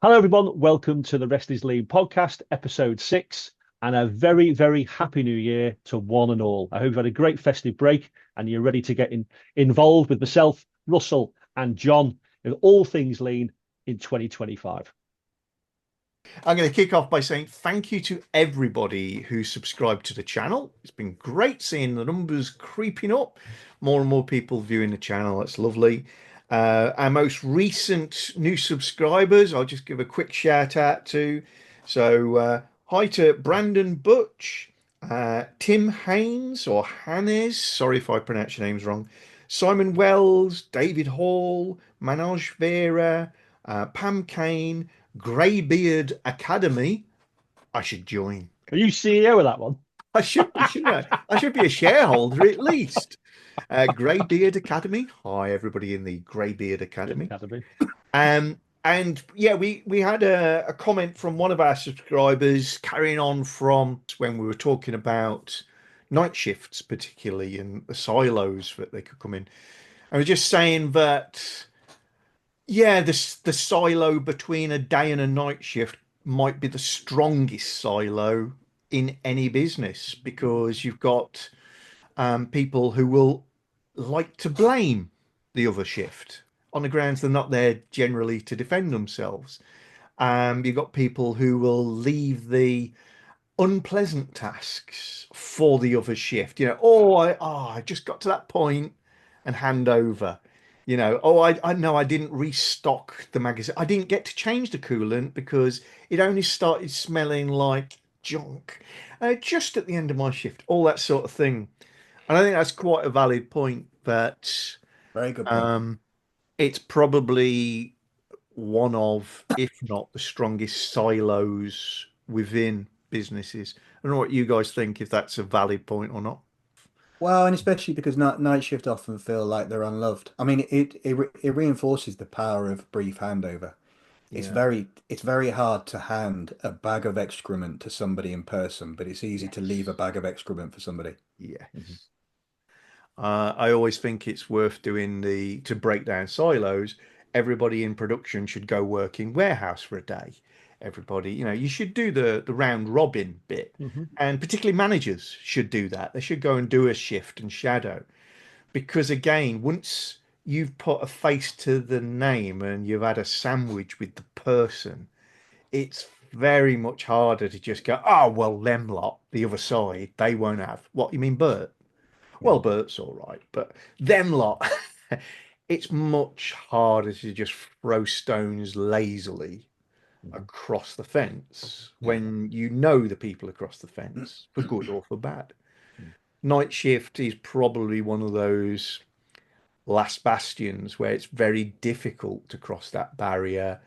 Hello, everyone. Welcome to the Rest is Lean podcast, episode 6, and a very, very happy new year to one and all. I hope you've had a great festive break and you're ready to get involved with myself, Russell, and John in all things lean in 2025. I'm going to kick off by saying thank you to everybody who subscribed to the channel. It's been great seeing the numbers creeping up, more and more people viewing the channel. That's lovely. Our most recent new subscribers, I'll just give a quick shout out to. So, hi to Brandon Butch, Tim Haynes or Hannes, sorry if I pronounce your names wrong, Simon Wells, David Hall, Manoj Vera, Pam Kane, Greybeard Academy. I should join. Are you CEO of that one? I should be, shouldn't I? I should be a shareholder at least. Greybeard Academy. Hi, everybody in the Greybeard Academy. And yeah, we had a comment from one of our subscribers carrying on from when we were talking about night shifts, particularly, and the silos that they could come in. I was just saying that, yeah, the silo between a day and a night shift might be the strongest silo in any business, because you've got people who will like to blame the other shift on the grounds they're not there generally to defend themselves. You've got people who will leave the unpleasant tasks for the other shift. I just got to that point and hand over. I know I didn't restock the magazine. I didn't get to change the coolant because it only started smelling like junk just at the end of my shift. All that sort of thing. And I think that's quite a valid point. But very good point. It's probably one of, if not the strongest silos within businesses. I don't know what you guys think, if that's a valid point or not. Well, and especially because night shift often feel like they're unloved. I mean, it reinforces the power of brief handover. It's very hard to hand a bag of excrement to somebody in person, but it's easy to leave a bag of excrement for somebody. Yes. I always think it's worth doing to break down silos. Everybody in production should go work in warehouse for a day. Everybody, you should do the round robin bit, and particularly managers should do that. They should go and do a shift and shadow, because again, once you've put a face to the name and you've had a sandwich with the person, it's very much harder to just go, oh, well, them lot, the other side, they won't have. What, you mean Bert? Well, Bert's all right, but them lot, it's much harder to just throw stones lazily across the fence when you know the people across the fence, for good or for bad. Night shift is probably one of those last bastions where it's very difficult to cross that barrier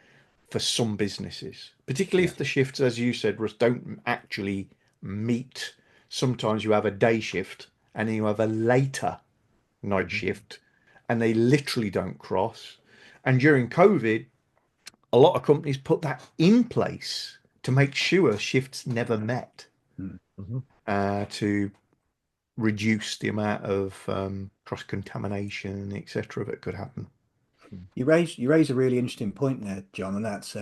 for some businesses, particularly if the shifts, as you said, Russ, don't actually meet. Sometimes you have a day shift and then you have a later night shift, and they literally don't cross. And during COVID, a lot of companies put that in place to make sure shifts never met, to reduce the amount of cross-contamination, etc., that could happen. You raise a really interesting point there, John, and that's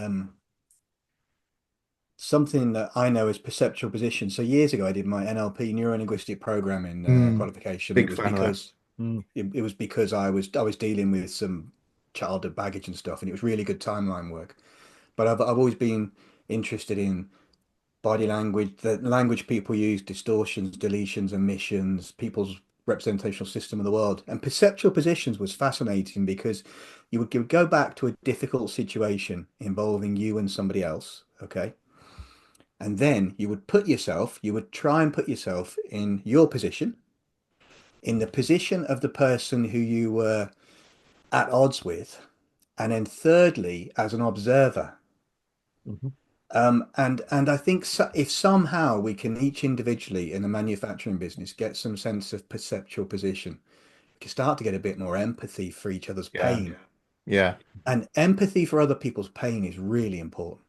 something that I know as perceptual position. So years ago, I did my NLP, neuro-linguistic programming qualification. Big fan of that. It was because I was dealing with some childhood baggage and stuff, and it was really good timeline work. But I've always been interested in body language, the language people use, distortions, deletions, omissions, people's representational system of the world. And perceptual positions was fascinating because you would go back to a difficult situation involving you and somebody else, okay? And then you would try and put yourself in your position, in the position of the person who you were at odds with, and then thirdly, as an observer. And I think if somehow we can each individually in the manufacturing business get some sense of perceptual position, we can start to get a bit more empathy for each other's pain. Yeah. And empathy for other people's pain is really important.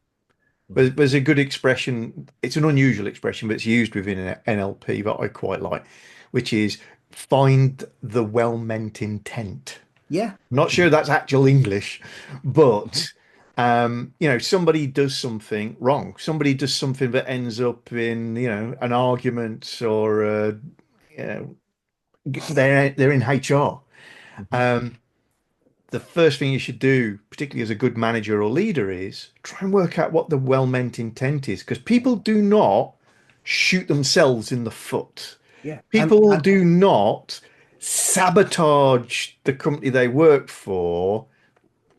But there's a good expression. It's an unusual expression, but it's used within an NLP that I quite like, which is find the well-meant intent. Yeah. Not sure that's actual English, but somebody does something wrong. Somebody does something that ends up in, an argument, or you know, they're in HR. Mhm. Um, the first thing you should do, particularly as a good manager or leader, is try and work out what the well-meant intent is, because people do not shoot themselves in the foot. Yeah. People do not sabotage the company they work for,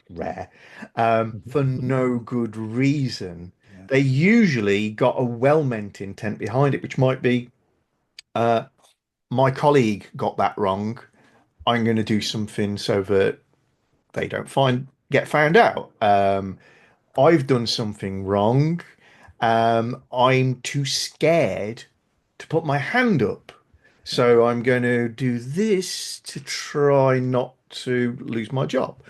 rare, Mhm. for no good reason. Yeah. They usually got a well-meant intent behind it, which might be, uh, my colleague got that wrong. I'm going to do something so that they don't get found out. I've done something wrong. I'm too scared to put my hand up. So I'm going to do this to try not to lose my job.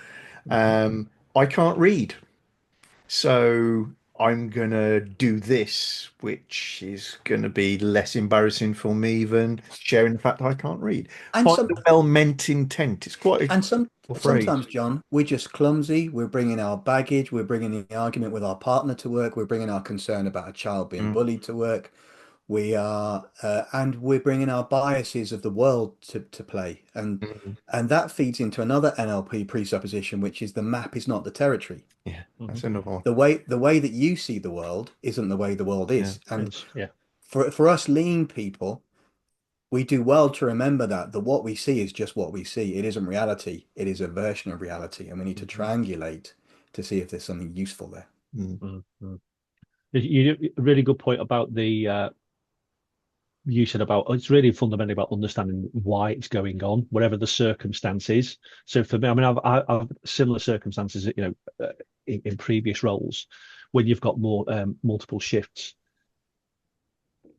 Mhm. I can't read. So I'm going to do this, which is going to be less embarrassing for me than sharing the fact that I can't read. And Find some the well-meant intent. It's quite a and some cool phrase. sometimes, John, we're just clumsy. We're bringing our baggage. We're bringing the argument with our partner to work. We're bringing our concern about a child being Mm, bullied to work. And we're bringing our biases of the world to play, mm. and that feeds into another NLP presupposition, which is the map is not the territory. Yeah, Mhm. that's another one. The way that you see the world isn't the way the world Yeah. is. And Yeah. for us lean people, we do well to remember that what we see is just what we see. It isn't reality. It is a version of reality, and we need to Mhm. triangulate to see if there's something useful there. Mm, Mhm. A really good point about the you said about it's really fundamentally about understanding why it's going on, whatever the circumstances. So for me, I mean, I've similar circumstances, in previous roles when you've got more multiple shifts.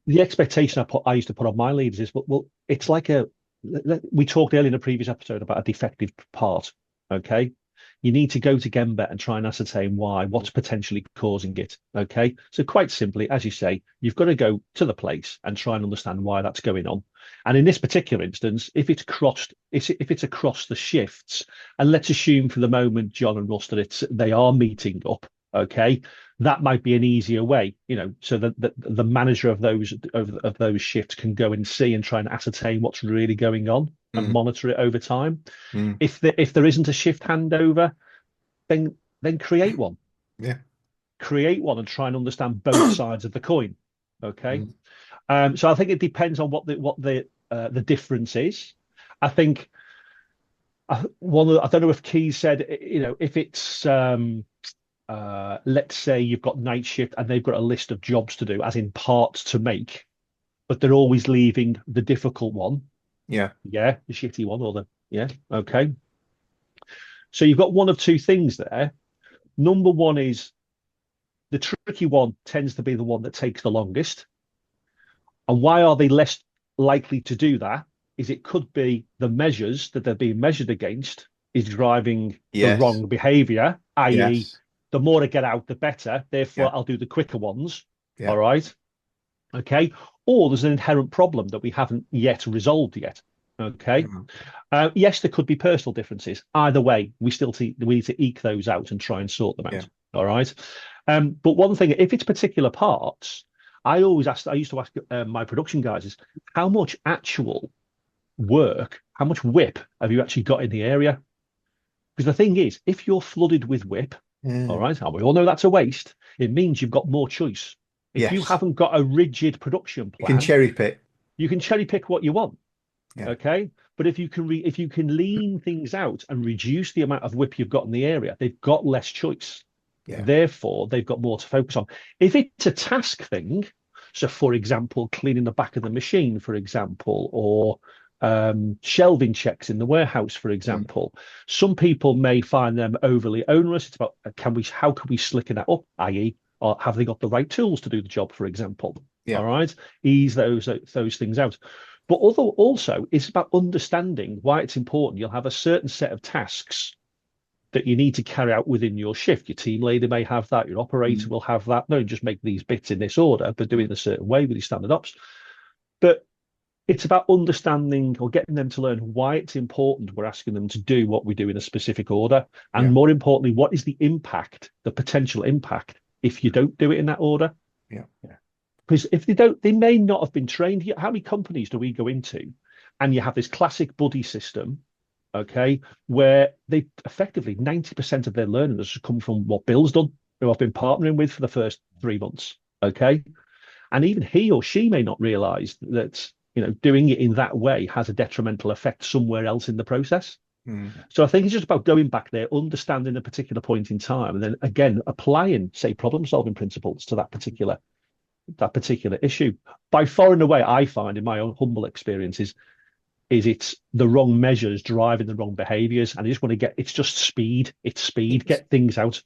The expectation I used to put on my leaders is, well, it's like we talked earlier in a previous episode about a defective part. Okay. You need to go to Gemba and try and ascertain why, what's potentially causing it. Okay. So quite simply, as you say, you've got to go to the place and try and understand why that's going on. And in this particular instance, if it's across the shifts, and let's assume for the moment, John and Russ, that they are meeting up. Okay, that might be an easier way, so that the manager of those shifts can go and see and try and ascertain what's really going on and mm, monitor it over time. mm. If there isn't a shift handover, then Yeah. create one and try and understand both sides of the coin. Okay, Mm, so I think it depends on what the difference is. I think I don't know if Keys said, if it's let's say you've got night shift and they've got a list of jobs to do, as in parts to make, but they're always leaving the difficult one. yeah. Yeah, the shitty one, yeah, okay. So you've got one of two things there. Number one is the tricky one tends to be the one that takes the longest. And why are they less likely to do that? Is it could be the measures that they're being measured against is driving the Yes. wrong behavior, i.e., Yes. the more I get out, the better. Yeah. Therefore, I'll do the quicker ones. Yeah. All right. Okay. Or there's an inherent problem that we haven't yet resolved yet. Okay. Mm, Yes, there could be personal differences. Either way, we need to eke those out and try and sort them yeah. out. All right. But one thing, if it's particular parts, I used to ask my production guys is how much actual work, how much whip have you actually got in the area? Because the thing is, if you're flooded with whip, all Yeah. right, and we all know that's a waste, it means you've got more choice. If you Yes. haven't got a rigid production You can plan, cherry pick. you can cherry pick what you want. Yeah. Okay. But if you can lean things out and reduce the amount of whip you've got in the area, they've got less choice. Yeah. Therefore, they've got more to focus on. If it's a task thing, so for example, cleaning the back of the machine, for example, or shelving checks in the warehouse, for Mm, example, some people may find them overly onerous. It's about how can we slicken that up, i.e., or have they got the right tools to do the job, for example? yeah. All right, ease those things out. But also, it's about understanding why it's important. You'll have a certain set of tasks that you need to carry out within your shift. Your team leader may have that. Your operator Mm, will have that. No, just make these bits in this order, but do it in a certain way with your standard ops. But it's about understanding or getting them to learn why it's important we're asking them to do what we do in a specific order. And Yeah. more importantly, what is the impact, the potential impact, if you don't do it in that order? Yeah. Because if they don't, they may not have been trained yet. How many companies do we go into and you have this classic buddy system, okay, where they effectively 90% of their learning has come from what Bill's done, who I've been partnering with for the first 3 months, okay? And even he or she may not realize that, doing it in that way has a detrimental effect somewhere else in the process. So I think it's just about going back there, understanding a particular point in time, and then again applying, say, problem-solving principles to that particular issue. By far and away, I find in my own humble experiences, is it's the wrong measures driving the wrong behaviors, and I just want to it's just speed. It's speed. Get things out.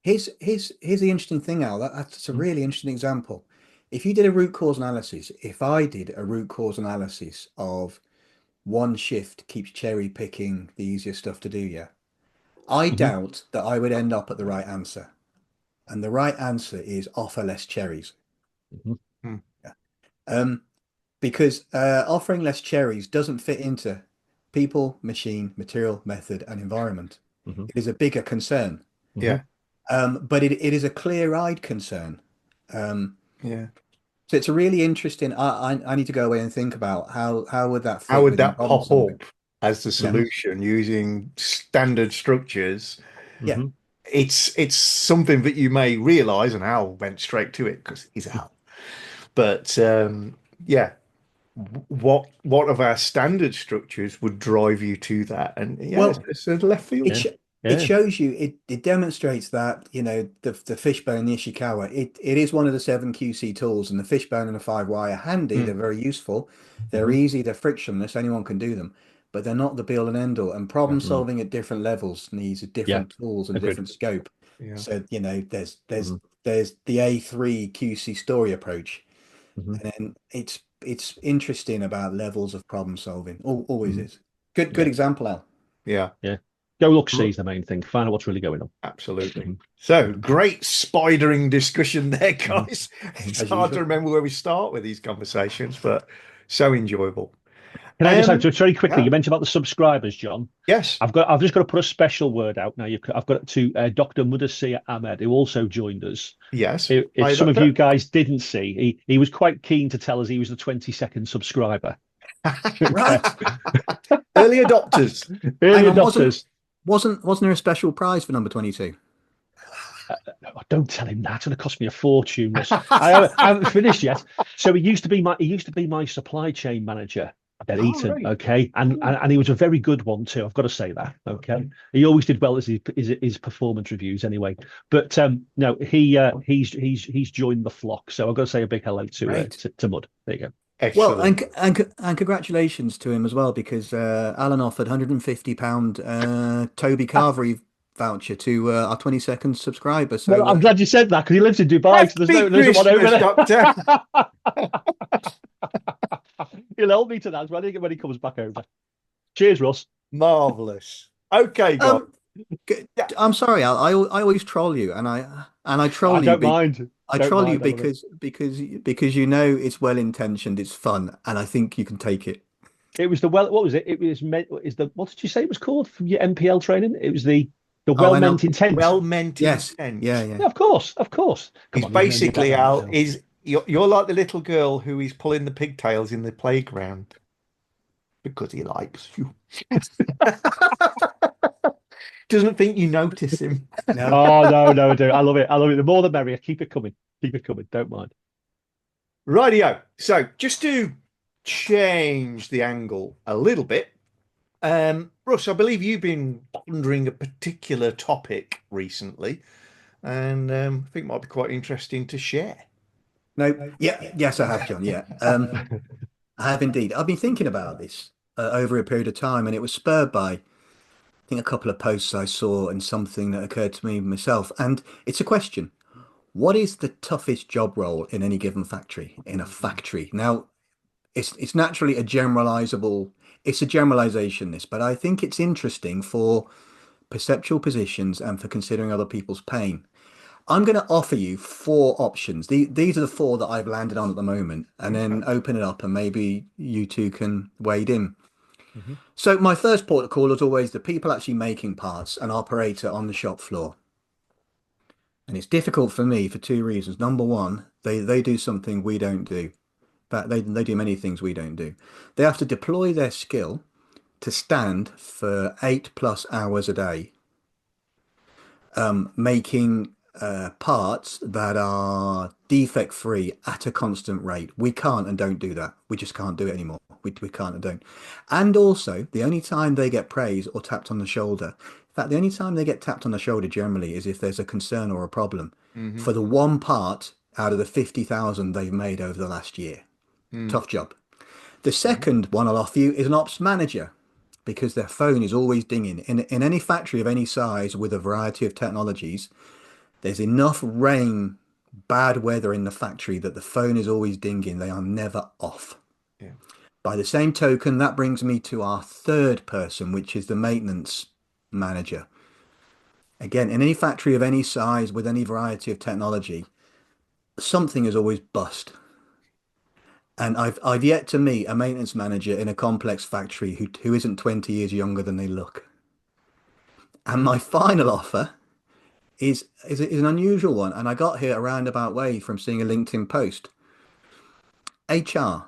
Here's the interesting thing, Al. That's a really interesting example. If you did a root cause analysis, if I did a root cause analysis of one shift keeps cherry picking the easiest stuff to do, yeah, I Mhm, doubt that I would end up at the right answer. And the right answer is offer less cherries. mhm, Yeah. Because offering less cherries doesn't fit into people, machine, material, method, and environment. mhm, It is a bigger concern. Yeah. mhm. But it is a clear-eyed concern. Um, Yeah. so it's a really interesting. I need to go away and think about how would that How fit would within that problem pop solving. up as the Yeah, solution using standard structures? yeah. Mhm. It's something that you may realize, and Al went straight to it because he's Al. But yeah, what of our standard structures would drive you to that? And yeah, Well, it's a left it field. sh Yeah, it yeah. shows you it demonstrates that the fishbone, the Ishikawa, it is one of the 7 QC tools, and the fishbone and the 5Y are handy. They're Mm, very useful. They're Mhm. easy. They're frictionless. Anyone can do them, but they're not the be all and end all. And yeah, problem Mm. solving at different levels needs a Yeah, different tools and a agreed. different scope. yeah. So Mhm, there's the A3 QC story approach, mhm, and then it's interesting about levels of problem solving. Always mhm. is. Good Yeah, example, Al. Yeah. yeah. Go look, see is the main thing. Find out what's really going on. Absolutely. Mhm, So mhm, great spidering discussion there, mhm, guys. It's mhm. As hard to usual. remember where we start with these conversations, but so enjoyable. Can I just add just very quickly? Yeah, You mentioned about the subscribers, John. yes, I've just got to put a special word out now. I've got it to Dr. Mudassir Ahmed, who also joined us. yes. If Hi, some of you Doctor. guys didn't see, he was quite keen to tell us he was the 22nd subscriber. Okay. Right. Early adopters. Early Hang on, adopters. wasn't there a special prize for number 22? Oh, don't tell him that. It's going to cost me a fortune, Russ. I haven't finished yet. So he used to be my supply chain manager at Oh, Eaton. right. Okay, and he was a very good one too. I've got to say that. Okay, he always did well as his performance reviews anyway. But no, he's joined the flock. So I've got to say a big hello to Great. to Mud. There you go. Well, Excellent. and congratulations to him as well, because Alan offered £150 Toby Carvery voucher to our 22nd subscriber. Well, So I'm glad you said that because he lives in Dubai, so Happy there's no one over Christmas, Doctor. there. He'll help me to that when he comes back over. Cheers, Russ. Marvelous. Okay, guys. um, Yeah. I'm sorry, Al. I always troll you, and I I troll you don't mind. I Don't troll you mind. I love it. because it's well intentioned, it's fun, and I think you can take it. It was the well. What was it? It was meant. Is the what did you say it was called from your MPL training? It was the Oh, well I know. meant intent. Well-meant Yes. Yeah, intent. yeah. Yeah, of course, of course. Come He's on, you know me basically better than that Al. now. Is you're like the little girl who is pulling the pigtails in the playground because he likes you. Doesn't think you notice him. No. Oh no, no, dude, I love it. I love it. The more the merrier. Keep it coming. Keep it coming. Don't mind. Rightio. So just to change the angle a little bit, Russ, I believe you've been pondering a particular topic recently, and I think it might be quite interesting to share. No. Yeah. Yes, I have, John. Yeah. I have indeed. I've been thinking about this over a period of time, and it was spurred by, I think, a couple of posts I saw and something that occurred to me myself. And it's a question. What is the toughest job role in any given factory, in a factory? Now, it's naturally it's a generalization, this, but I think it's interesting for perceptual positions and for considering other people's pain. I'm going to offer you four options. These are the four that I've landed on at the moment, and then Okay. open it up, and maybe you two can wade in. Hmm. So my first port of call is always the people actually making parts, an operator on the shop floor. And it's difficult for me for two reasons. Number one, they do something we don't do. In fact, they do many things we don't do. They have to deploy their skill to stand for 8+ hours a day, making parts that are defect free at a constant rate. We can't and don't do that. We just can't do it anymore. We can't and don't. And also, the only time they get praise or tapped on the shoulder, in fact, the only time they get tapped on the shoulder generally is if there's a concern or a problem Hmm. for the one part out of the 50,000 they've made over the last year. Mm. Tough job. The Right. second one I'll offer you is an ops manager because their phone is always dinging. In any factory of any size with a variety of technologies, there's enough rain, bad weather in the factory that the phone is always dinging. They are never off. Yeah. By the same token, that brings me to our third person, which is the maintenance manager. Again, in any factory of any size with any variety of technology, something is always bust. And I've yet to meet a maintenance manager in a complex factory who isn't 20 years younger than they look. And my final offer is an unusual one, and I got here a roundabout way from seeing a LinkedIn post. HR.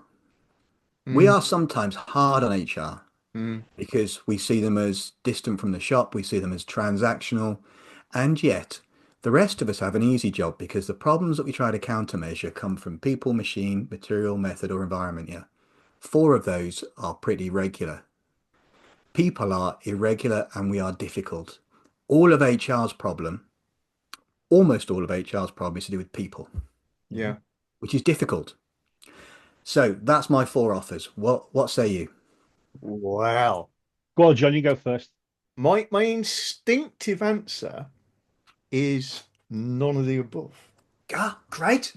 We Mm. are sometimes hard on HR Mm. because we see them as distant from the shop, we see them as transactional, and yet the rest of us have an easy job because the problems that we try to countermeasure come from people, machine, material, method, or environment. Yeah. Four of those are pretty regular. People are irregular and we are difficult. All of HR's problem, almost all of HR's problem is to do with people, Hmm. Yeah. which is difficult. So that's my four offers. What say you? Wow. Go on, John, you go first. My instinctive answer is none of the above. Ah, great.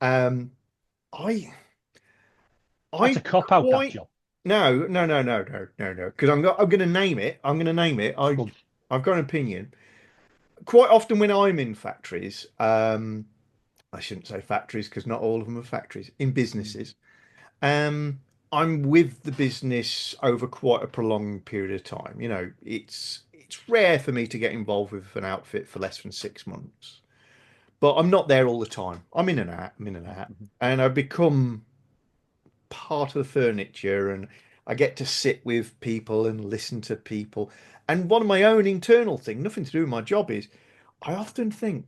Um, I That's a I cop out, that quite job. no, because I'm going to name it. I'm going to name it. Go on. I've got an opinion. Quite often when I'm in factories, I shouldn't say factories because not all of them are factories, in businesses. Um, I'm with the business over quite a prolonged period of time. It's rare for me to get involved with an outfit for less than 6 months, but I'm not there all the time. I'm in and out, I'm in and out, Mhm. and I become part of the furniture, and I get to sit with people and listen to people. And one of my own internal thing, nothing to do with my job, is I often think,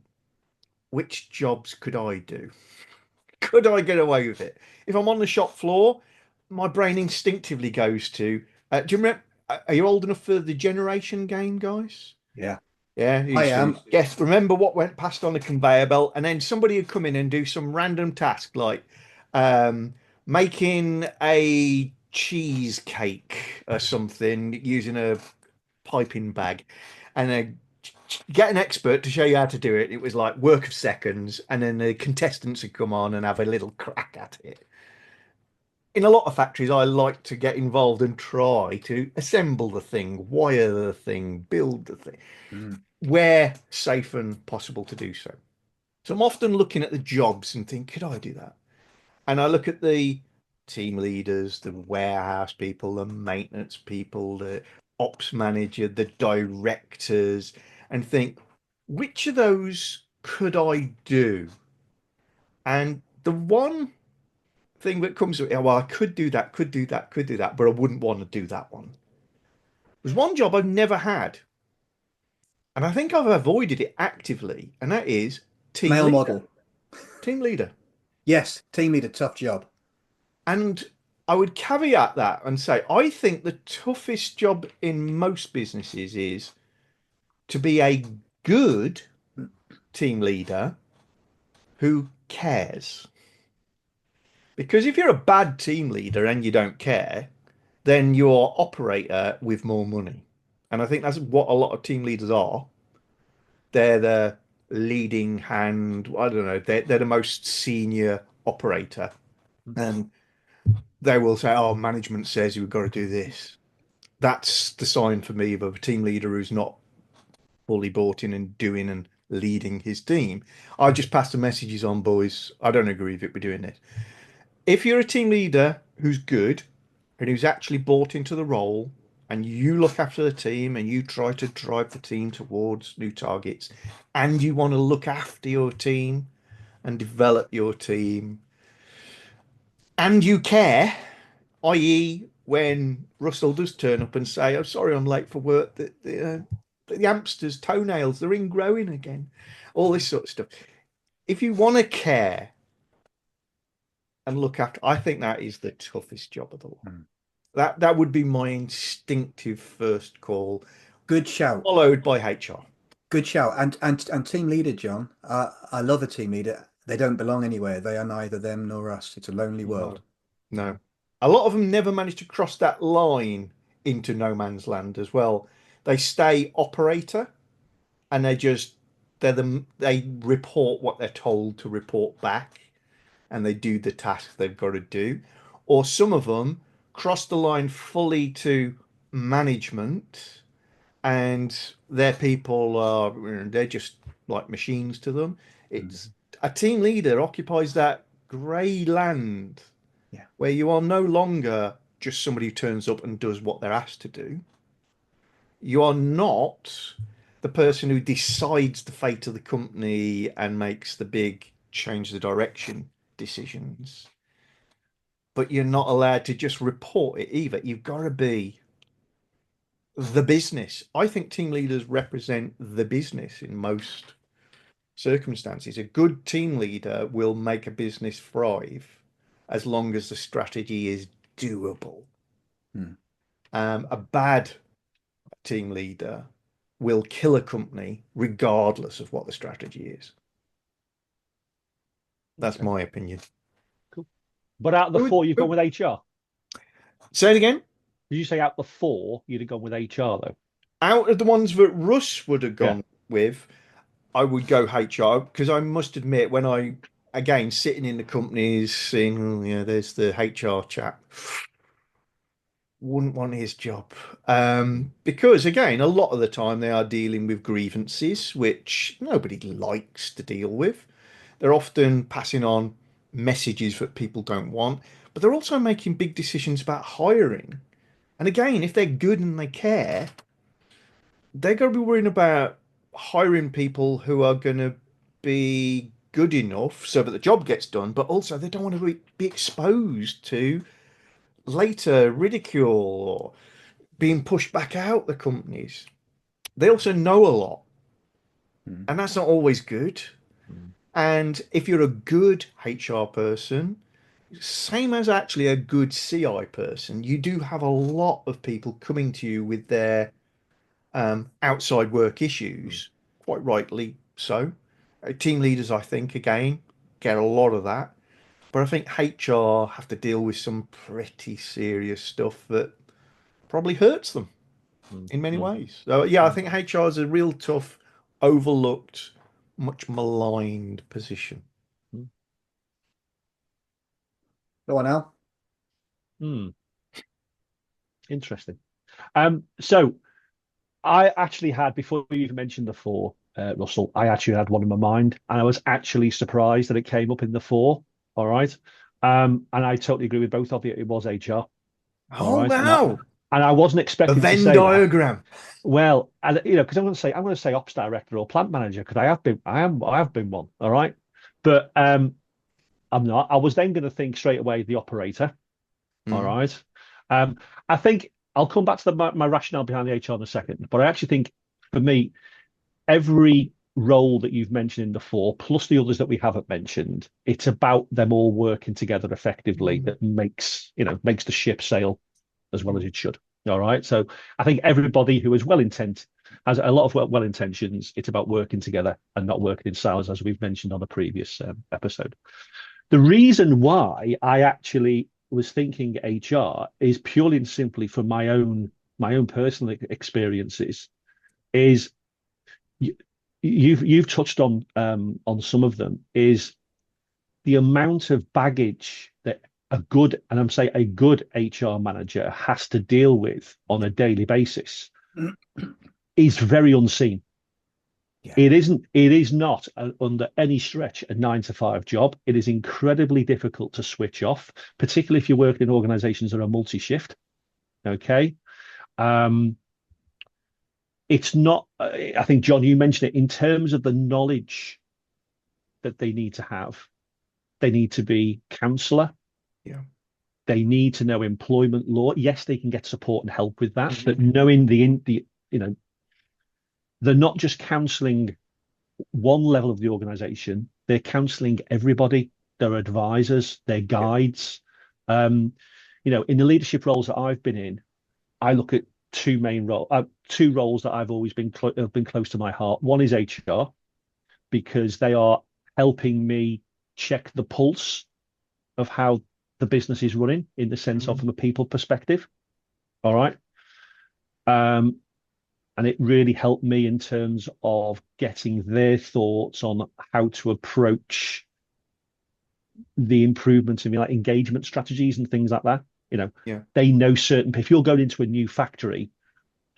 which jobs could I do? Could I get away with it? If I'm on the shop floor, my brain instinctively goes to. Do you remember? Are you old enough for the Generation game, guys? Yeah, Yeah, you I used to am. guess. Remember what went past on the conveyor belt, and then somebody would come in and do some random task like um, making a cheesecake or something using a piping bag, and get an expert to show you how to do it. It was like work of seconds, and then the contestants would come on and have a little crack at it. In a lot of factories, I like to get involved and try to assemble the thing, wire the thing, build the thing, Mm. where safe and possible to do so. So I'm often looking at the jobs and think, could I do that? And I look at the team leaders, the warehouse people, the maintenance people, the ops manager, the directors, and think, which of those could I do? And the one thing that comes with, well, I could do that, could do that, could do that, but I wouldn't want to do that one. There's one job I've never had, and I think I've avoided it actively, and that is team Male leader. model. Team leader. Yes, team leader, tough job. And I would caveat that and say, I think the toughest job in most businesses is to be a good team leader who cares. Because if you're a bad team leader and you don't care, then you're operator with more money. And I think that's what a lot of team leaders are. They're the leading hand. I don't know. They're the most senior operator. And they will say, oh, management says you've got to do this. That's the sign for me of a team leader who's not fully bought in and doing and leading his team. I've just passed the messages on, boys. I don't agree with it. We're doing this. If you're a team leader who's good and who's actually bought into the role, and you look after the team and you try to drive the team towards new targets, and you want to look after your team and develop your team, and you care, i.e., when Russell does turn up and say, "I'm sorry, I'm late for work," the hamster's toenails, they're ingrowing again, all this sort of stuff. If you want to care and look after, I think that is the toughest job of the lot. That would be my instinctive first call, Good shout. followed by HR. Good shout. And team leader, John. I love a team leader. They don't belong anywhere. They are neither them nor us. It's a lonely world. No. A lot of them never manage to cross that line into no man's land as well. They stay operator, and they report what they're told to report back, and they do the tasks they've got to do. Or some of them cross the line fully to management, and their people are, they're just like machines to them. It's a team leader occupies that grey land, Yeah. where you are no longer just somebody who turns up and does what they're asked to do. You are not the person who decides the fate of the company and makes the big change the direction decisions. But you're not allowed to just report it either. You've got to be the business. I think team leaders represent the business in most circumstances. A good team leader will make a business thrive as long as the strategy is doable. A bad team leader will kill a company regardless of what the strategy is. That's my opinion. Cool. But out of the four, you've gone with HR. Say it again. Did you say out of the four, you'd have gone with HR though? Out of the ones that Russ would have gone with, I would go HR, because I must admit, when I, again, sitting in the companies, seeing, oh, yeah, there's the HR chap, wouldn't want his job. Because, again, a lot of the time they are dealing with grievances, which nobody likes to deal with. They're often passing on messages that people don't want, but they're also making big decisions about hiring. And again, if they're good and they care, they're going to be worrying about hiring people who are going to be good enough so that the job gets done, but also they don't want to be exposed to later ridicule or being pushed back out the companies. They also know a lot, and that's not always good. And if you're a good HR person, same as actually a good CI person, you do have a lot of people coming to you with their outside work issues, quite rightly so. Team leaders, I think, again, get a lot of that. But I think HR have to deal with some pretty serious stuff that probably hurts them in many ways. So, yeah, I think HR is a real tough, overlooked, much maligned position. Go on, Al. Interesting. So I actually had, before you even mentioned the four, Russell, I actually had one in my mind, and I was actually surprised that it came up in the four. All right. And I totally agree with both of you. It was HR. Oh, right. wow. And I wasn't A expecting to Venn say diagram. that. Well, and because I'm going to say ops director or plant manager, because I have been one. All right. But I'm not. I was then going to think straight away the operator. All right. I think I'll come back to my rationale behind the HR in a second, but I actually think for me, every role that you've mentioned in the four, plus the others that we haven't mentioned, it's about them all working together effectively that makes the ship sail as well as it should. All right. So I think everybody who is has a lot of well intentions. It's about working together and not working in silos, as we've mentioned on a previous episode. The reason why I actually was thinking HR is purely and simply from my own personal experiences. Is you've touched on some of them, is the amount of baggage that a good HR manager has to deal with on a daily basis is very unseen. Yeah. It is not under any stretch a 9 to 5 job. It is incredibly difficult to switch off, particularly if you're working in organizations that are multi-shift. Okay. Um, it's not, I think, John, you mentioned it in terms of the knowledge that they need to have. They need to be counselor. Yeah. They need to know employment law. Yes, they can get support and help with that, but Mm-hmm. knowing you know, they're not just counseling one level of the organization, they're counseling everybody, their advisors, their Yeah. guides. Um, in the leadership roles that I've been in, I look at two roles that I've always have been close to my heart. One is HR because they are helping me check the pulse of how the business is running in the sense of Mm-hmm. from a people perspective. All right. Um, and it really helped me in terms of getting their thoughts on how to approach the improvements in like engagement strategies and things like that. Yeah. They know certain, if you're going into a new factory,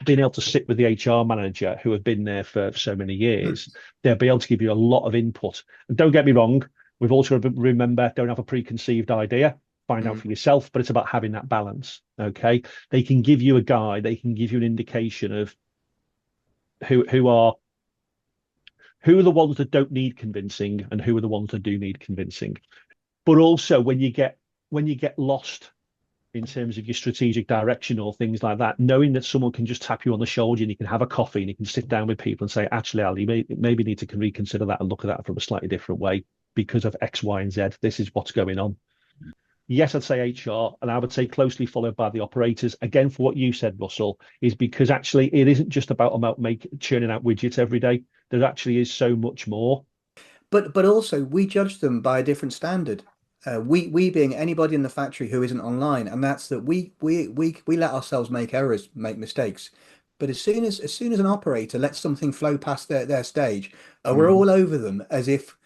being able to sit with the HR manager who have been there for so many years, they'll be able to give you a lot of input. And don't get me wrong, we've also got to remember, don't have a preconceived idea, find out Mm-hmm. for yourself, but it's about having that balance. Okay. They can give you a guide, they can give you an indication of who who are who are the ones that don't need convincing and who are the ones that do need convincing. But also when you get lost in terms of your strategic direction or things like that, knowing that someone can just tap you on the shoulder and you can have a coffee and you can sit down with people and say, actually, Ali, you maybe need to reconsider that and look at that from a slightly different way because of X, Y, and Z. This is what's going on. Yes, I'd say HR, and I would say closely followed by the operators. Again, for what you said, Russell, is because actually it isn't just about churning out widgets every day. There actually is so much more. But also we judge them by a different standard. We being anybody in the factory who isn't online, and that's that we let ourselves make errors, make mistakes. But as soon as an operator lets something flow past their stage, we're Mm-hmm. all over them as if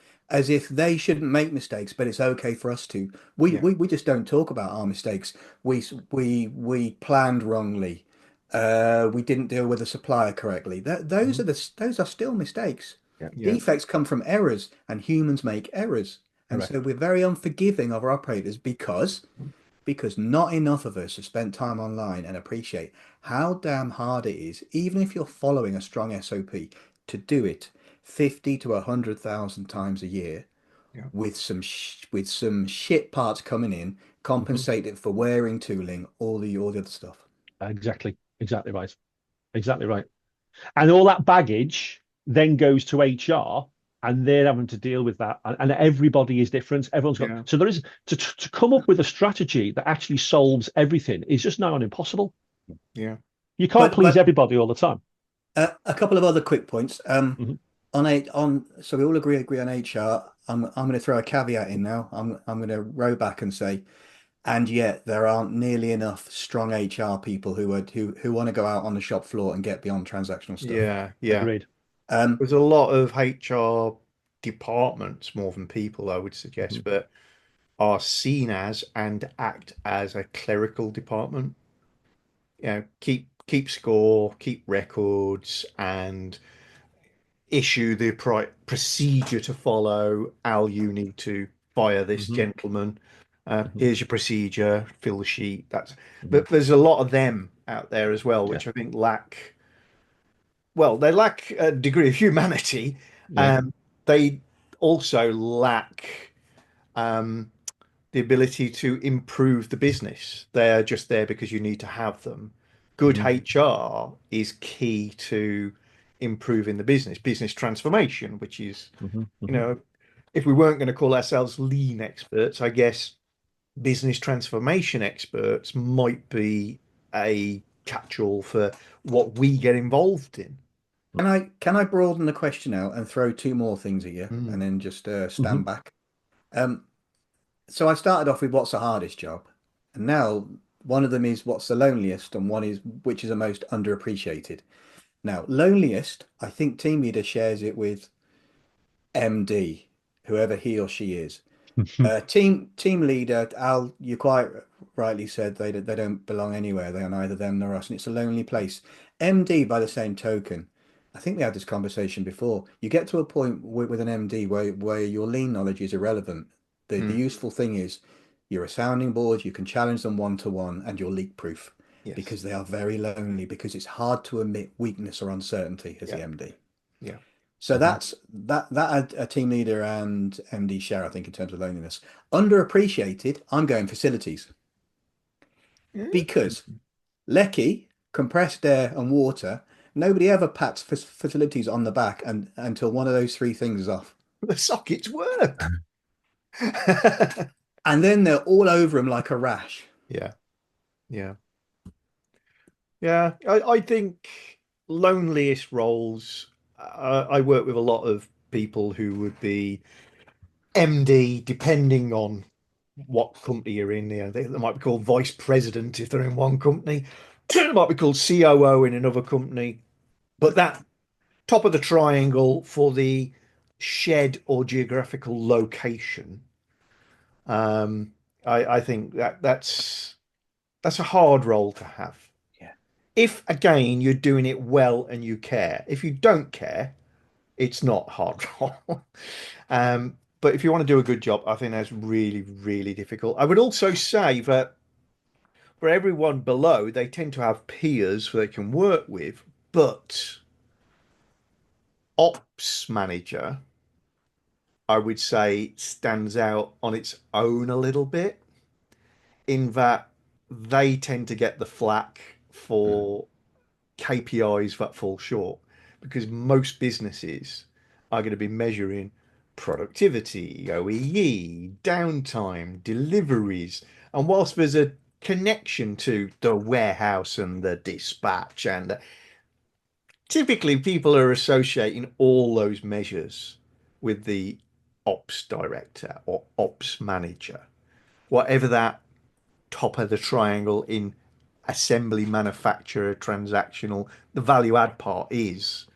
they shouldn't make mistakes, but it's okay for us to. We Yeah. we, we just don't talk about our mistakes. We planned wrongly. We didn't deal with the supplier correctly. Those Mhm. are those are still mistakes. Yeah, Yeah. Defects come from errors, and humans make errors. And so correct. we're very unforgiving of our operators because not enough of us have spent time online and appreciate how damn hard it is, even if you're following a strong SOP, to do it 50 to 100,000 times a year Yeah. with some shit parts coming in, Mhm. compensated for wearing, tooling, all the other stuff. Exactly. Exactly right. Exactly right. And all that baggage then goes to HR and they're having to deal with that. And everybody is different. Everyone's got, Yeah. so there is to come up with a strategy that actually solves everything is just now on impossible. Yeah. You can't But please but everybody all the time. a couple of other quick points. Mhm. So we all agree on HR. I'm going to throw a caveat in now. I'm going to row back and say, and yet there aren't nearly enough strong HR people who want to go out on the shop floor and get beyond transactional stuff. Yeah. Yeah. Agreed. Um, There's a lot of HR departments more than people, I would suggest, Mhm. but are seen as and act as a clerical department. Keep score, keep records, and issue the procedure to follow. Al, you need to fire this Mhm. gentleman. Mhm. Here's your procedure. Fill the sheet. Mhm. But there's a lot of them out there as well, Yeah. which I think lack. Well, they lack a degree of humanity. Yeah. Um, they also lack um, the ability to improve the business. They're just there because you need to have them. Good Mhm. HR is key to improving the business transformation, which is, Mhm. you Mhm. know, if we weren't going to call ourselves lean experts, I guess business transformation experts might be a catch-all for what we get involved in. can I broaden the question out and throw two more things at you Mm. and then just stand Mhm. back? Um, so I started off with what's the hardest job, and now one of them is what's the loneliest, and one is which is the most underappreciated. Now, loneliest, I think team leader shares it with MD, whoever he or she is. Team leader, Al, you quite rightly said they don't belong anywhere. They are neither them nor us, and it's a lonely place. MD, by the same token, I think we had this conversation before. You get to a point with an MD where your lean knowledge is irrelevant. The Mm, useful thing is you're a sounding board, you can challenge them one to one, and you're leak proof yes. because they are very lonely because it's hard to admit weakness or uncertainty as Yeah. the MD. Yeah. So that's that a team leader and MD share, I think, in terms of loneliness. Underappreciated, I'm going facilities Mm. because Lecky, compressed air and water, nobody ever pats facilities on the back and until one of those three things is off. The sockets work. And then they're all over him like a rash. Yeah. Yeah. Yeah. I think loneliest roles, I work with a lot of people who would be MD, depending on what company you're in. You know, they might be called vice president if they're in one company. They might be called COO in another company. But that top of the triangle for the shed or geographical location, um, I think that's a hard role to have. Yeah. If again you're doing it well and you care. If you don't care, it's not hard role. But if you want to do a good job, I think that's really, really difficult. I would also say that for everyone below, they tend to have peers who they can work with, but ops manager, I would say, stands out on its own a little bit in that they tend to get the flack Mm. for KPIs that fall short because most businesses are going to be measuring productivity, OEE, downtime, deliveries. And whilst there's a connection to the warehouse and the dispatch, and typically people are associating all those measures with the ops director or ops manager, whatever that top of the triangle in assembly, manufacturer, transactional, the value add part is,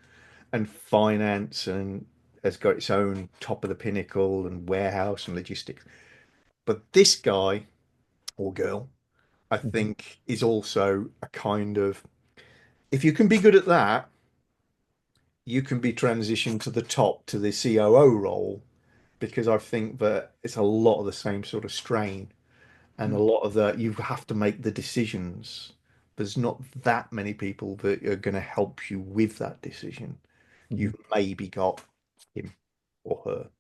and finance and has got its own top of the pinnacle and warehouse and logistics. But this guy or girl, I think, is also a kind of, if you can be good at that, you can be transitioned to the top to the COO role because I think that it's a lot of the same sort of strain and a Mm. lot of the you have to make the decisions. There's not that many people that are going to help you with that decision. Mhm. You've maybe got him or her.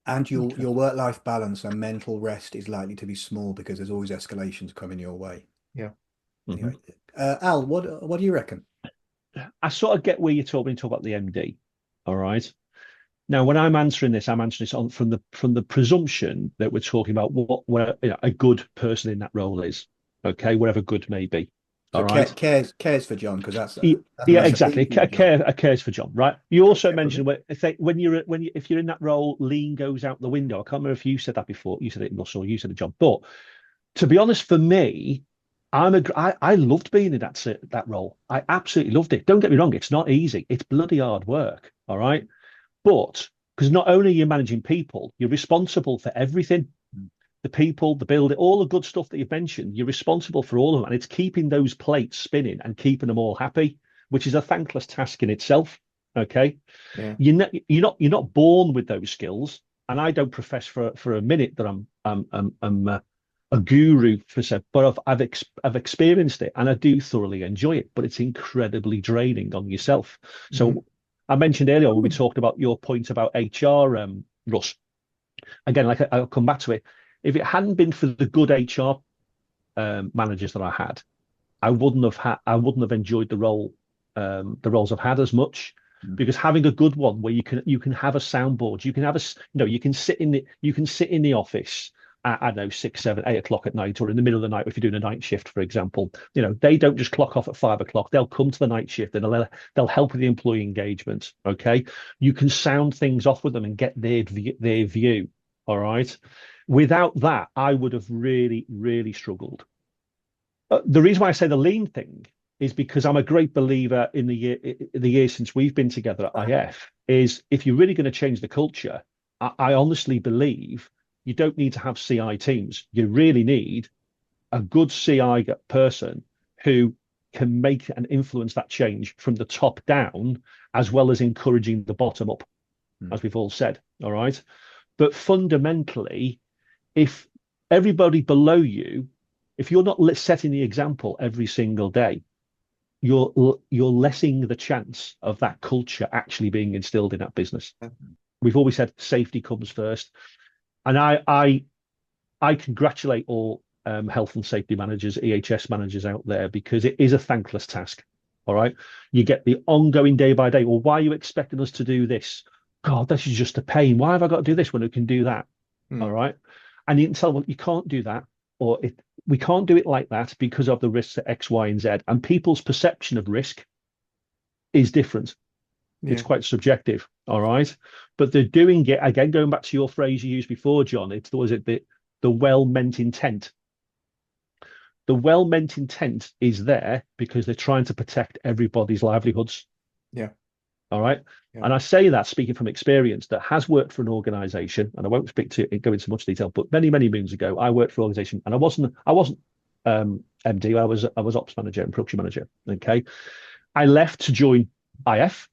And Okay. your work-life balance and mental rest is likely to be small because there's always escalations coming your way. Yeah. Mhm. Anyway, Al, what do you reckon? I sort of get where you're talking about the MD. All right. Now, when I'm answering this, I'm answering this on from the presumption that we're talking about what a good person in that role is. Okay, whatever good may be. So All right. cares for John because Yeah, that's a exactly. theme for you, John. A cares for John, right? You also mentioned Definitely. if you're in that role, lean goes out the window. I can't remember if you said that before. You said it, Russell. You said it, John. But to be honest, for me, I loved being in that role. I absolutely loved it. Don't get me wrong; it's not easy. It's bloody hard work. All right, but because not only are you managing people, you're responsible for everything. The people, the building, all the good stuff that you've mentioned, you're responsible for all of them. And it's keeping those plates spinning and keeping them all happy, which is a thankless task in itself. Okay. Yeah. You're not born with those skills. And I don't profess for a minute that I'm a guru for said, but I've experienced it and I do thoroughly enjoy it, but it's incredibly draining on yourself. Mhm. So I mentioned earlier when we talked about your point about HR, Russ, again, like I'll come back to it. If it hadn't been for the good HR managers that I had, I wouldn't have enjoyed the roles I've had as much Mm. because having a good one where you can have a soundboard, you can have you can sit in the office at, I don't know, 6, 7, 8 o'clock at night or in the middle of the night if you're doing a night shift, for example. They don't just clock off at 5 o'clock. They'll come to the night shift and they'll help with the employee engagement. Okay, you can sound things off with them and get their view. All right. Without that, I would have really, really struggled. The reason why I say the lean thing is because I'm a great believer in the years since we've been together at IF is if you're really going to change the culture, I honestly believe you don't need to have CI teams. You really need a good CI person who can make and influence that change from the top down, as well as encouraging the bottom up, as we've all said. All right. But fundamentally, if everybody below you, if you're not setting the example every single day, you're lessening the chance of that culture actually being instilled in that business. We've always said safety comes first, and I congratulate all health and safety managers, EHS managers out there, because it is a thankless task. All right, you get the ongoing day by day. Well, why are you expecting us to do this? God, this is just a pain. Why have I got to do this when we can do that? All right, and you can tell them, well, you can't do that, or we can't do it like that because of the risks at X, Y, and Z. And people's perception of risk is different. It's quite subjective. All right. But they're doing it again, going back to your phrase you used before, John. Was it the well-meant intent? The well-meant intent is there because they're trying to protect everybody's livelihoods. Yeah. All right. Yeah. And I say that speaking from experience that has worked for an organization, and I won't go into much detail, but many, many moons ago, I worked for an organization, and I wasn't MD, I was ops manager and production manager. Okay. I left to join IF.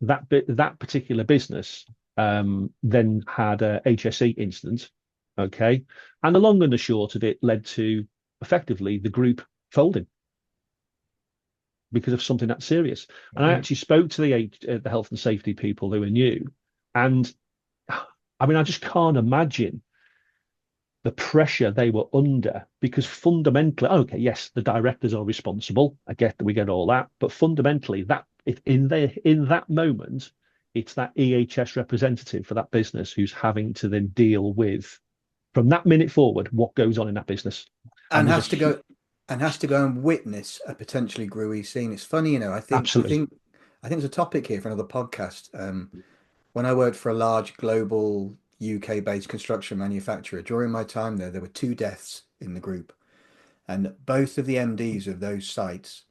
That particular business then had a HSE incident. Okay. And the long and the short of it led to effectively the group folding because of something that serious. And I actually spoke to the health and safety people who were new. And I mean, I just can't imagine the pressure they were under, because fundamentally, okay, yes, the directors are responsible. I get that, we get all that. But fundamentally, in that moment, it's that EHS representative for that business who's having to then deal with, from that minute forward, what goes on in that business. And has to go and witness a potentially gruey scene. It's funny, you know, I think there's a topic here for another podcast. When I worked for a large global UK-based construction manufacturer, during my time there were 2 deaths in the group. And both of the MDs of those sites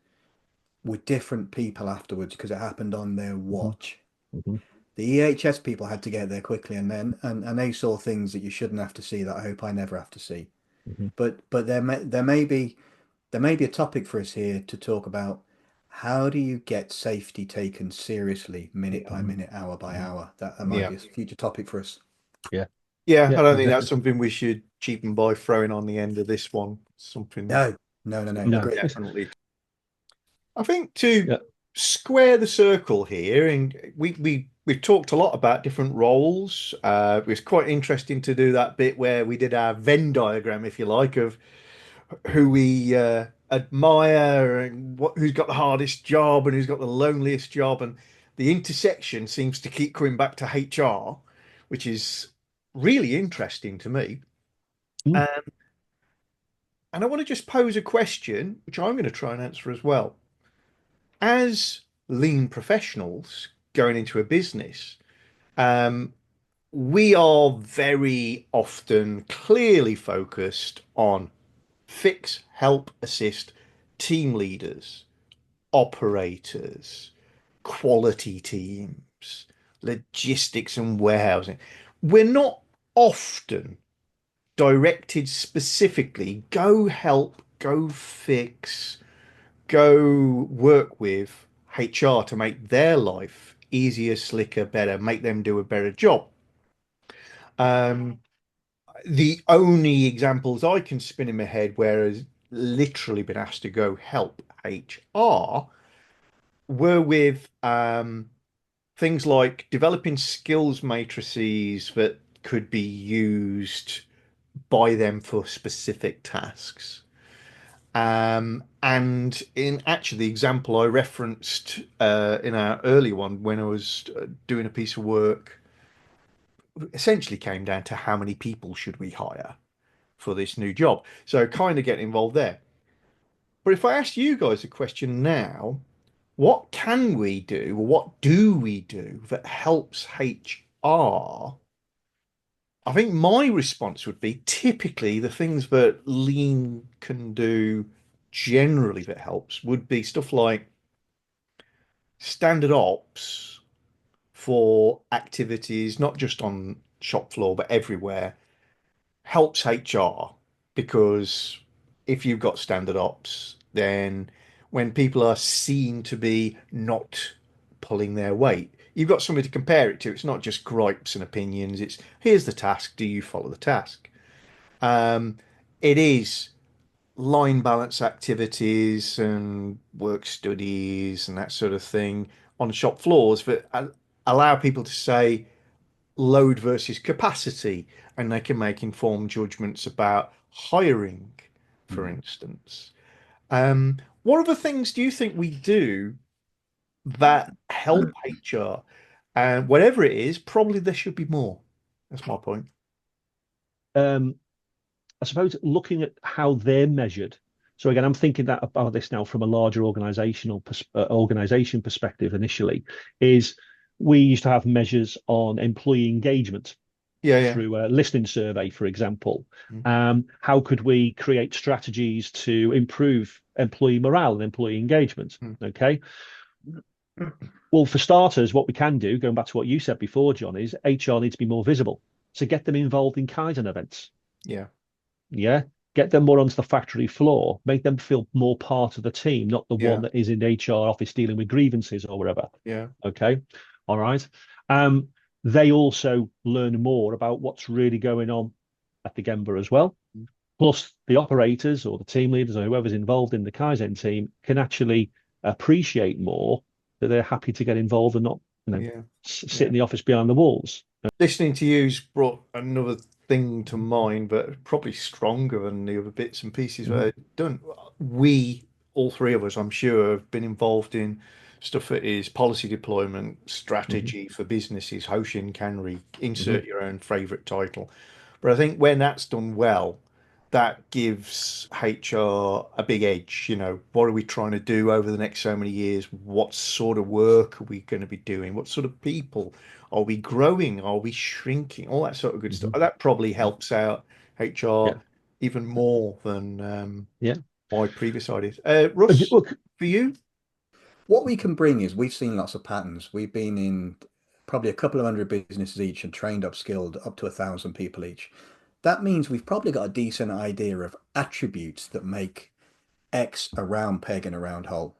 were different people afterwards because it happened on their watch. Mm-hmm. The EHS people had to get there quickly, and they saw things that you shouldn't have to see, that I hope I never have to see. Mm-hmm. But there may be a topic for us here to talk about: how do you get safety taken seriously, minute by minute, hour by hour? That might be a future topic for us. Yeah, I don't think that's something we should cheapen by throwing on the end of this one. Something. No. Definitely. I think to square the circle here, and we've talked a lot about different roles. It was quite interesting to do that bit where we did our Venn diagram, if you like, of who we admire and who's got the hardest job and who's got the loneliest job, and the intersection seems to keep coming back to HR, which is really interesting to me. And I want to just pose a question, which I'm going to try and answer as well. As lean professionals going into a business, we are very often clearly focused on fix, help, assist team leaders, operators, quality teams, logistics and warehousing. We're not often directed specifically, go help, go fix, go work with HR to make their life easier, slicker, better, make them do a better job. The only examples I can spin in my head where has literally been asked to go help HR were with things like developing skills matrices that could be used by them for specific tasks. And in actually the example I referenced in our early one, when I was doing a piece of work, essentially came down to how many people should we hire for this new job. So kind of getting involved there. But if I ask you guys a question now, what can we do, or what do we do that helps HR? I think my response would be typically the things that lean can do generally that helps would be stuff like standard ops for activities, not just on shop floor, but everywhere, helps HR, because if you've got standard ops, then when people are seen to be not pulling their weight, you've got somebody to compare it to. It's not just gripes and opinions. It's here's the task. Do you follow the task? Um, it is line balance activities and work studies and that sort of thing on shop floors that allow people to say load versus capacity, and they can make informed judgments about hiring, for Mhm. instance. What other things do you think we do that help HR? And whatever it is, probably there should be more. That's my point. Um, I suppose looking at how they're measured. So again, I'm thinking that about this now from a larger organization perspective. Initially, is we used to have measures on employee engagement Yeah, yeah. through a listening survey, for example. Mm, How could we create strategies to improve employee morale and employee engagement? mm. Okay. Well, for starters, what we can do, going back to what you said before, John, is HR needs to be more visible. So get them involved in Kaizen events. Yeah, Yeah. Get them more onto the factory floor, make them feel more part of the team, not the one yeah, that is in the HR office dealing with grievances or whatever. yeah, Okay. All right. Um, they also learn more about what's really going on at the Gemba as well. mm, Plus, the operators or the team leaders or whoever's involved in the Kaizen team can actually appreciate more that they're happy to get involved and not, yeah, sit yeah. in the office behind the walls. Listening to you's brought another thing to mind, but probably stronger than the other bits and pieces that Mhm, I've done. We, all three of us, I'm sure, have been involved in stuff that is policy deployment, mhm, strategy for businesses, Hoshin Canry, mhm. insert your own favourite title. But I think when that's done well, that gives HR a big edge. You know, what are we trying to do over the next so many years? What sort of work are we going to be doing? What sort of people are we growing? Are we shrinking? All that sort of good stuff. Mhm. That probably helps out HR Yeah, even more than yeah. my previous ideas. And Russ, look, for you? What we can bring is we've seen lots of patterns. We've been in probably a couple of hundred businesses each and trained up, skilled up to 1,000 people each. That means we've probably got a decent idea of attributes that make X a round peg in a round hole,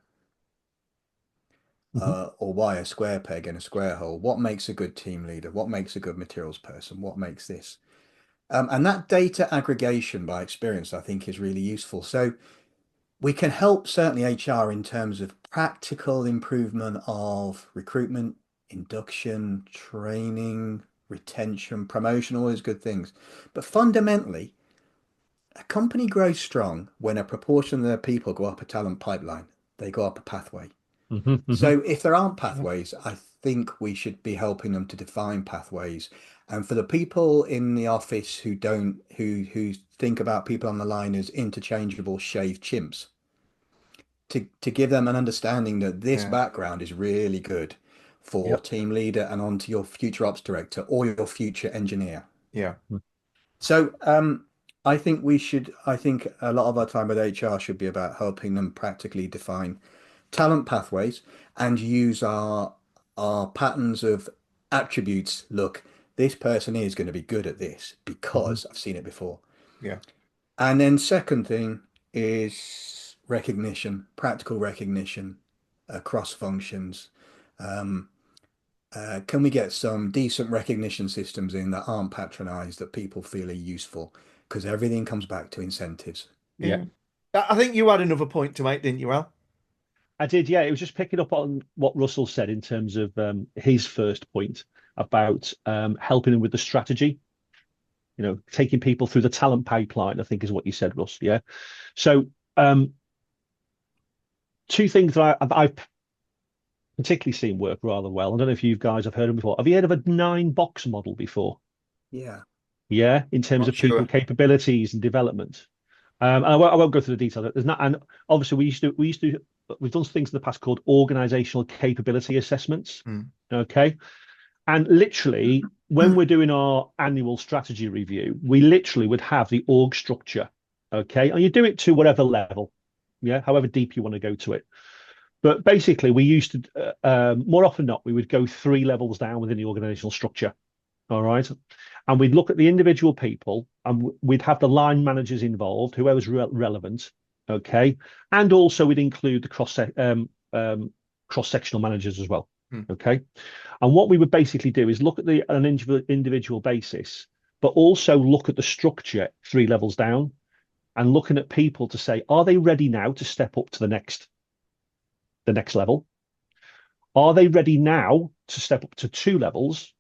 mhm, or Y a square peg in a square hole. What makes a good team leader? What makes a good materials person? What makes this? And that data aggregation by experience, I think, is really useful. So we can help certainly HR in terms of practical improvement of recruitment, induction, training, retention, promotion, all those good things. But fundamentally, a company grows strong when a proportion of their people go up a talent pipeline. They go up a pathway. mhm, mhm. So if there aren't Yeah. pathways, I think we should be helping them to define pathways. And for the people in the office who don't, who think about people on the line as interchangeable shaved chimps, to give them an understanding that this Yeah. background is really good for Yep. team leader and on to your future ops director or your future engineer. Yeah. So I think a lot of our time with HR should be about helping them practically define talent pathways and use our patterns of attributes. Look, this person is going to be good at this Mhm. because I've seen it before. Yeah. And then second thing is recognition, practical recognition across functions. Um, can we get some decent recognition systems in that aren't patronized, that people feel are useful? Because everything comes back to incentives. Yeah. Yeah. I think you had another point to make, didn't you, Al? I did, yeah. It was just picking up on what Russell said in terms of his first point about helping him with the strategy, taking people through the talent pipeline, I think is what you said, Russ. Yeah. So, two things that I've particularly seen work rather well. I don't know if you guys have heard of them before. Have you heard of a 9 box model before? Yeah. Yeah, in terms Not of people sure. capabilities and development. And I won't go through the details. There's not, and obviously we've done things in the past called organizational capability assessments. Mm. Okay. And literally, when we're doing our annual strategy review, we literally would have the org structure. Okay. And you do it to whatever level, yeah, however deep you want to go to it. But basically, we used to, more often than not, we would go 3 levels down within the organizational structure. All right. And we'd look at the individual people and we'd have the line managers involved, whoever's relevant. Okay, and also we'd include the cross-sectional managers as well. Mm. Okay, and what we would basically do is look at an individual basis, but also look at the structure 3 levels down, and looking at people to say, are they ready now to step up to the next level? Are they ready now to step up to 2 levels?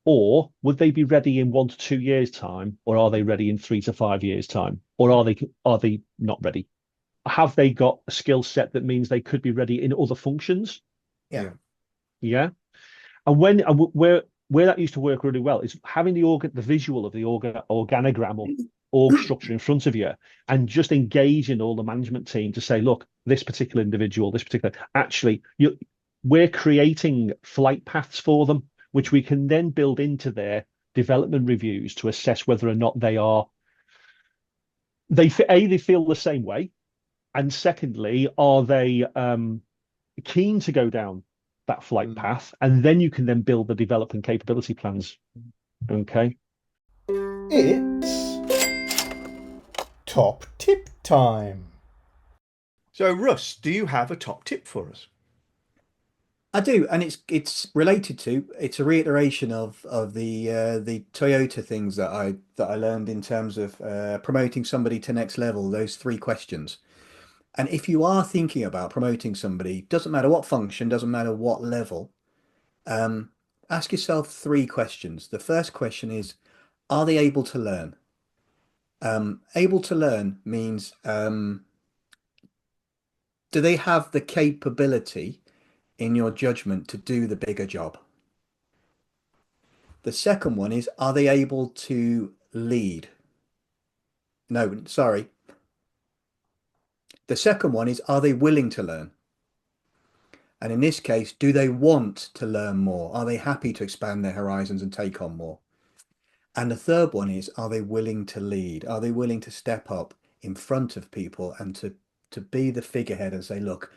Or would they be ready in 1 to 2 years' time? Or are they ready in 3 to 5 years' time? Or are they not ready? Have they got a skill set that means they could be ready in other functions? Yeah. Yeah. And where that used to work really well is having the visual of the organogram or org structure in front of you, and just engaging all the management team to say, look, this particular individual, this particular actually, we're creating flight paths for them, which we can then build into their development reviews to assess whether or not they feel the same way, and secondly, are they keen to go down that flight path? And then you can then build the development capability plans. Okay. It's top tip time. So, Russ, do you have a top tip for us? I do, and it's related to, it's a reiteration of the Toyota things that I learned in terms of promoting somebody to next level, those 3 questions. And if you are thinking about promoting somebody, doesn't matter what function, doesn't matter what level, um, ask yourself 3 questions. The first question is, are they able to learn? Able to learn means, do they have the capability, in your judgment, to do the bigger job? The second one is, are they able to lead? No, sorry. The second one is, are they willing to learn? And in this case, do they want to learn more? Are they happy to expand their horizons and take on more? And the third one is, are they willing to lead? Are they willing to step up in front of people and to be the figurehead and say, look,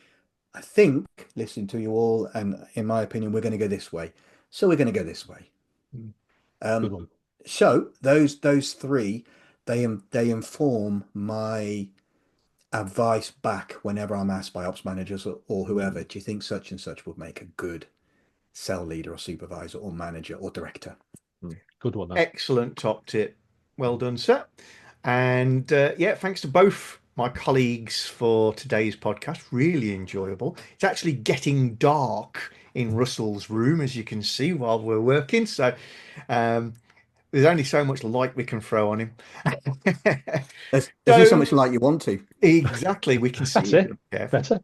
I think, listening to you all, and in my opinion, we're going to go this way. So we're going to go this way. Good one. So those 3, they inform my advice back whenever I'm asked by ops managers or whoever, do you think such and such would make a good cell leader or supervisor or manager or director? Good one. Excellent top tip. Well done, sir. And yeah, thanks to both my colleagues for today's podcast. Really enjoyable. It's actually getting dark in Russell's room, as you can see, while we're working. So there's only so much light we can throw on him. There's only so So much light you want to. exactly, we can see That's it. it. Careful.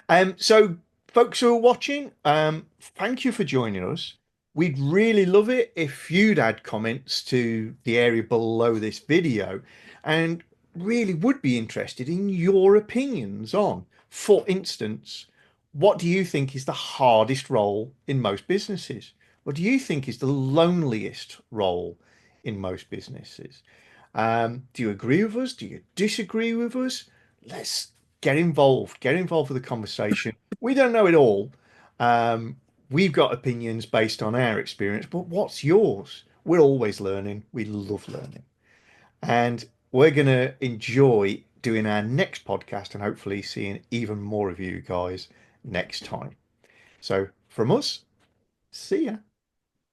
Better. So folks who are watching, thank you for joining us. We'd really love it if you'd add comments to the area below this video, and really would be interested in your opinions on, for instance, what do you think is the hardest role in most businesses? What do you think is the loneliest role in most businesses? Do you agree with us? Do you disagree with us? Let's get involved. Get involved with the conversation. We don't know it all. We've got opinions based on our experience, but what's yours? We're always learning. We love learning. And we're going to enjoy doing our next podcast and hopefully seeing even more of you guys next time. So from us, see ya.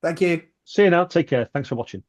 Thank you. See you now. Take care. Thanks for watching.